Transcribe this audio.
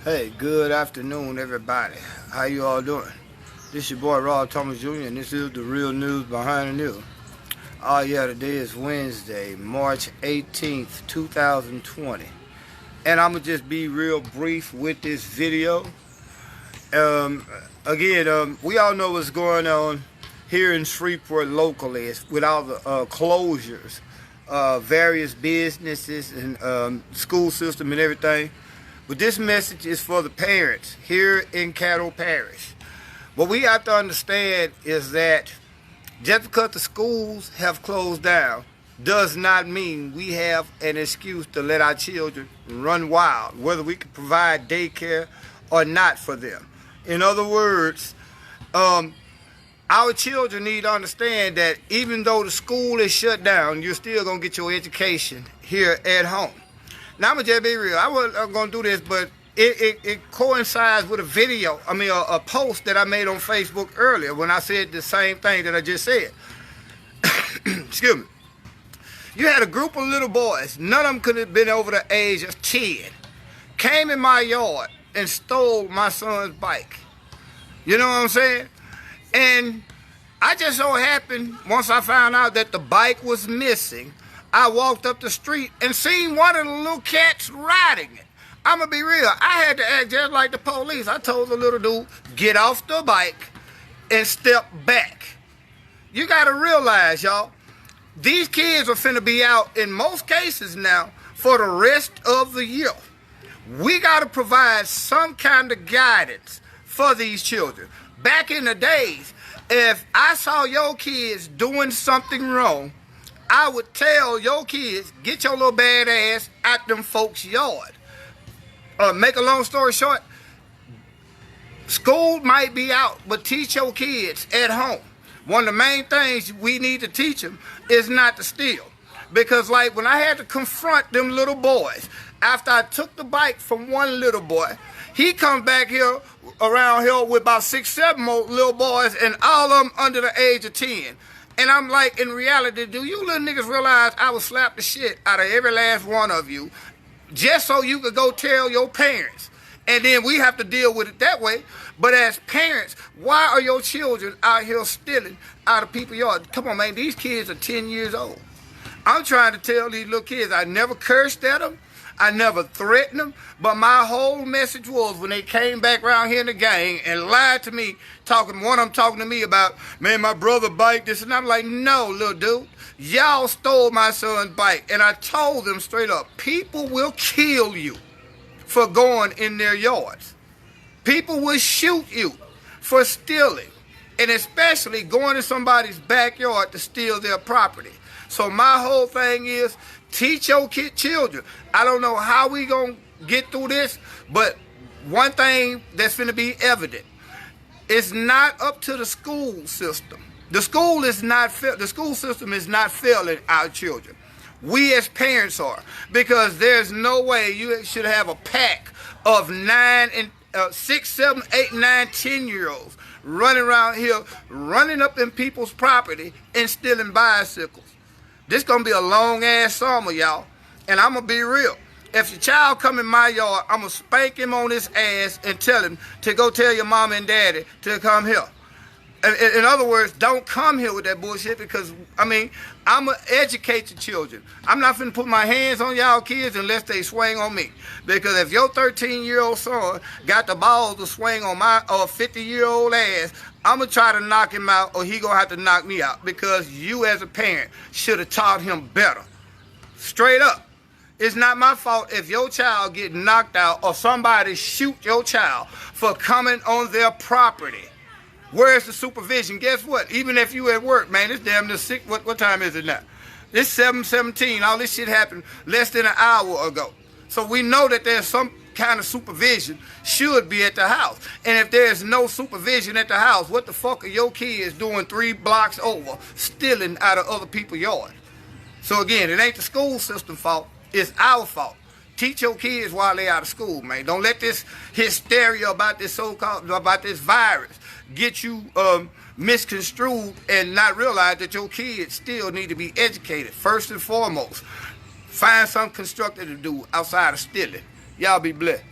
Hey, good afternoon, everybody. How you all doing? This your boy Rod Thomas Jr. and this is the real news behind the news. Oh yeah, today is Wednesday, March 18th, 2020. And I'm gonna just be real brief with this video. We all know what's going on here in Shreveport locally with all the closures, various businesses and school system and everything. But this message is for the parents here in Caddo Parish. What we have to understand is that just because the schools have closed down does not mean we have an excuse to let our children run wild, whether we can provide daycare or not for them. In other words, our children need to understand that even though the school is shut down, you're still going to get your education here at home. Now, I'm going to just be real. I wasn't going to do this, but it coincides with a post that I made on Facebook earlier when I said the same thing that I just said. Excuse me. You had a group of little boys, none of them could have been over the age of 10, came in my yard and stole my son's bike. You know what I'm saying? And I just so happened, once I found out that the bike was missing, I walked up the street and seen one of the little cats riding it. I'm going to be real. I had to act just like the police. I told the little dude, get off the bike and step back. You got to realize, y'all, these kids are finna be out in most cases now for the rest of the year. We got to provide some kind of guidance for these children. Back in the days, if I saw your kids doing something wrong, I would tell your kids, get your little bad ass out them folks' yard. Make a long story short, school might be out, but teach your kids at home. One of the main things we need to teach them is not to steal. Because like when I had to confront them little boys, after I took the bike from one little boy, he comes back here around here with about 6, 7 more little boys and all of them under the age of 10. And I'm like, in reality, do you little niggas realize I would slap the shit out of every last one of you just so you could go tell your parents? And then we have to deal with it that way. But as parents, why are your children out here stealing out of people's yards? Come on, man, these kids are 10 years old. I'm trying to tell these little kids, I never cursed at them. I never threatened them, but my whole message was when they came back around here in the gang and lied to me, one of them talking to me about, man, my brother bike this, and I'm like, no, little dude, y'all stole my son's bike. And I told them straight up, people will kill you for going in their yards. People will shoot you for stealing, and especially going in somebody's backyard to steal their property. So my whole thing is, teach your children. I don't know how we gonna get through this, but one thing that's gonna be evident, it's not up to the school system. The school system is not failing our children. We as parents are, because there's no way you should have a pack of 6, 7, 8, 9, 10-year-olds running around here, running up in people's property and stealing bicycles. This gonna be a long ass summer, y'all. And I'm gonna be real. If your child come in my yard, I'm gonna spank him on his ass and tell him to go tell your mama and daddy to come here. In other words, don't come here with that bullshit, because, I'm gonna educate your children. I'm not finna put my hands on y'all kids unless they swing on me. Because if your 13-year-old son got the balls to swing on my 50-year-old ass, I'm gonna try to knock him out, or he gonna have to knock me out, because you as a parent should have taught him better. Straight up. It's not my fault if your child get knocked out or somebody shoot your child for coming on their property. Where's the supervision? Guess what? Even if you at work, man, it's damn near 6. What time is it now? It's 7:17. All this shit happened less than an hour ago. So we know that there's some kind of supervision should be at the house. And if there's no supervision at the house, what the fuck are your kids doing 3 blocks over, stealing out of other people's yards? So again, it ain't the school system fault. It's our fault. Teach your kids while they out of school, man. Don't let this hysteria about this about this virus get you misconstrued and not realize that your kids still need to be educated. First and foremost, find something constructive to do outside of stealing. Y'all be blessed.